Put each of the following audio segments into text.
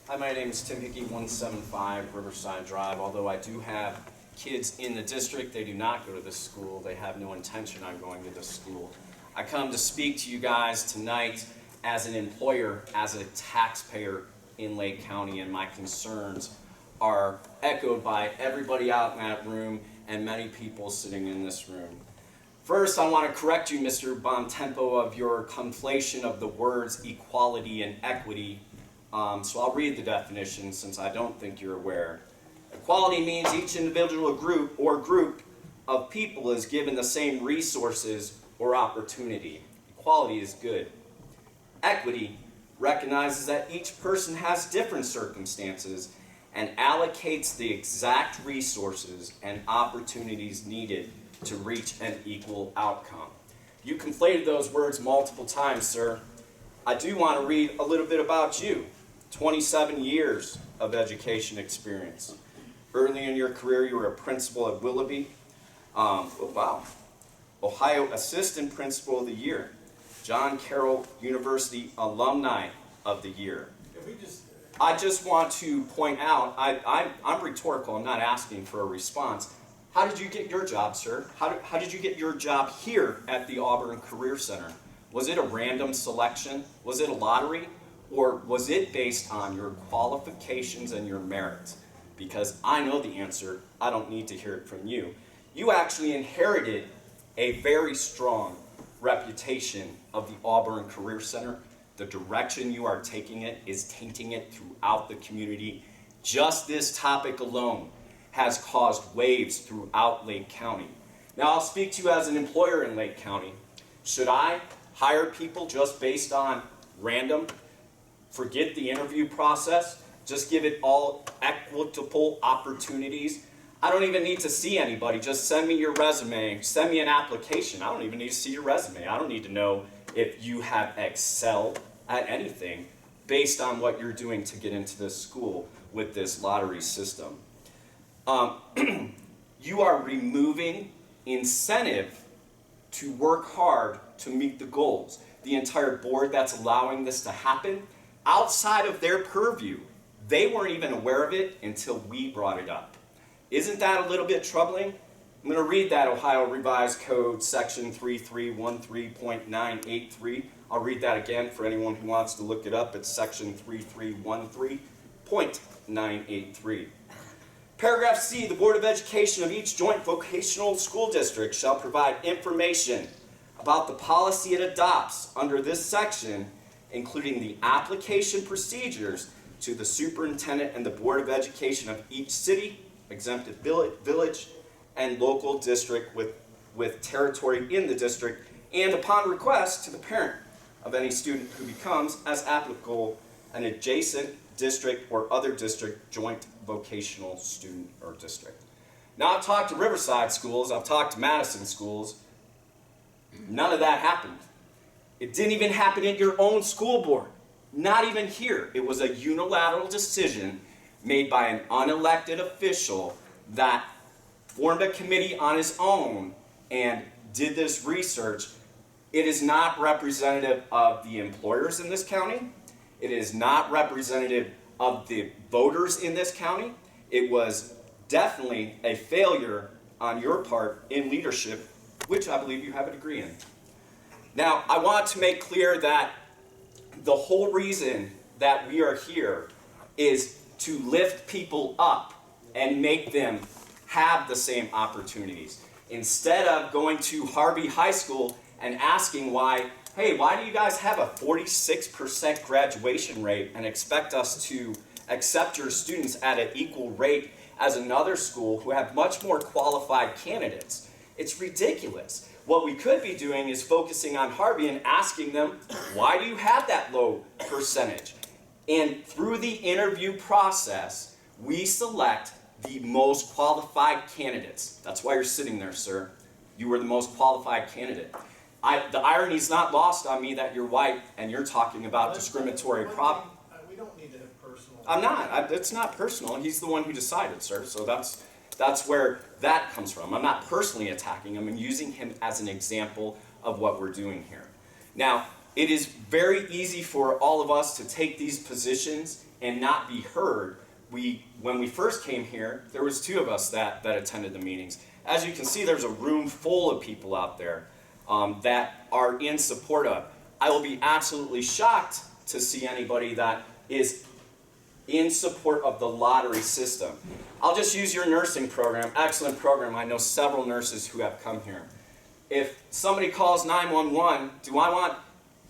Hi, my name is Tim Hickey, 175 Riverside Drive. Although I do have kids in the district, they do not go to this school. They have no intention on going to this school. I come to speak to you guys tonight as an employer, as a taxpayer in Lake County, and my concerns are echoed by everybody out in that room and many people sitting in this room. First, I want to correct you, Mr. Bontempo, of your conflation of the words equality and equity. So I'll read the definition since I don't think you're aware. Equality means each individual group of people is given the same resources or opportunity. Equality is good. Equity recognizes that each person has different circumstances and allocates the exact resources and opportunities needed to reach an equal outcome. You conflated those words multiple times, sir. I do want to read a little bit about you. 27 years of education experience. Early in your career, you were a principal at Willoughby. Ohio Assistant Principal of the Year. John Carroll University Alumni of the Year. I just want to point out, I'm rhetorical, I'm not asking for a response. How did you get your job, sir? How did you get your job here at the Auburn Career Center? Was it a random selection? Was it a lottery? Or was it based on your qualifications and your merits? Because I know the answer, I don't need to hear it from you. You actually inherited a very strong reputation of the Auburn Career Center. The direction you are taking it is tainting it throughout the community. Just this topic alone has caused waves throughout Lake County. Now I'll speak to you as an employer in Lake County. Should I hire people just based on random? Forget the interview process, just give it all equitable opportunities. I don't even need to see anybody, just send me your resume, send me an application. I don't even need to see your resume. I don't need to know if you have excelled at anything based on what you're doing to get into this school with this lottery system. You are removing incentive to work hard to meet the goals. The entire board that's allowing this to happen, outside of their purview, they weren't even aware of it until we brought it up. Isn't that a little bit troubling? I'm going to read that Ohio Revised Code section 3313.983. I'll read that again for anyone who wants to look it up. It's section 3313.983. Paragraph C, the Board of Education of each joint vocational school district shall provide information about the policy it adopts under this section, including the application procedures to the superintendent and the Board of Education of each city, exempted village, and local district with territory in the district, and upon request to the parent of any student who becomes, as applicable, an adjacent district or other district joint vocational student or district. Now I've talked to Riverside schools, I've talked to Madison schools. None of that happened. It didn't even happen at your own school board. Not even here. It was a unilateral decision made by an unelected official that formed a committee on his own and did this research. It is not representative of the employers in this county. It is not representative of the voters in this county. It was definitely a failure on your part in leadership, which I believe you have a degree in. Now, I want to make clear that the whole reason that we are here is to lift people up and make them have the same opportunities. Instead of going to Harvey High School and asking why do you guys have a 46% graduation rate and expect us to accept your students at an equal rate as another school who have much more qualified candidates? It's ridiculous. What we could be doing is focusing on Harvey and asking them, why do you have that low percentage? And through the interview process, we select the most qualified candidates. That's why you're sitting there, sir. You were the most qualified candidate. The irony is not lost on me that you're white and you're talking about discriminatory problem. We don't need to have personal. I'm not. It's not personal. He's the one who decided, sir. So that's where that comes from. I'm not personally attacking him. I'm using him as an example of what we're doing here. Now, it is very easy for all of us to take these positions and not be heard. When we first came here, there was 2 of us that attended the meetings. As you can see, there's a room full of people out there that are in support of. I will be absolutely shocked to see anybody that is in support of the lottery system. I'll just use your nursing program, excellent program. I know several nurses who have come here. If somebody calls 911, do I want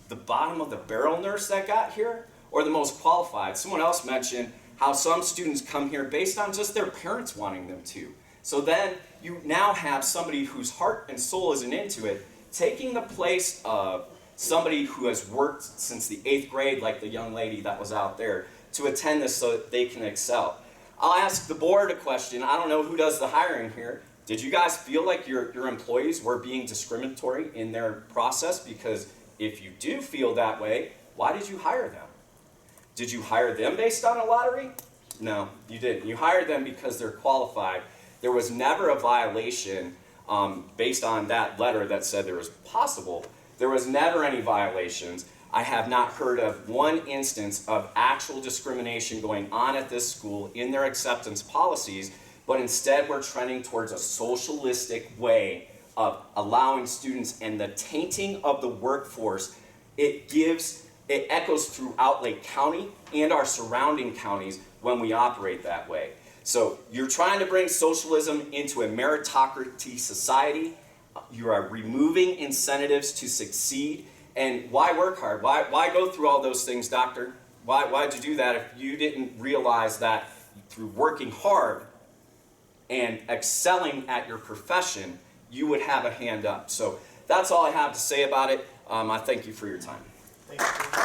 the bottom of the barrel nurse that got here or the most qualified? Someone else mentioned how some students come here based on just their parents wanting them to. So then you now have somebody whose heart and soul isn't into it, taking the place of somebody who has worked since the 8th grade, like the young lady that was out there, to attend this so that they can excel. I'll ask the board a question. I don't know who does the hiring here. Did you guys feel like your employees were being discriminatory in their process? Because if you do feel that way, why did you hire them? Did you hire them based on a lottery? No, you didn't. You hired them because they're qualified. There was never a violation based on that letter that said there was possible. There was never any violations. I have not heard of one instance of actual discrimination going on at this school in their acceptance policies, but instead we're trending towards a socialistic way of allowing students, and the tainting of the workforce, it echoes throughout Lake County and our surrounding counties when we operate that way. So you're trying to bring socialism into a meritocracy society. You are removing incentives to succeed. And why work hard? Why go through all those things, doctor? Why'd you do that if you didn't realize that through working hard and excelling at your profession, you would have a hand up? So that's all I have to say about it. I thank you for your time. Thank you.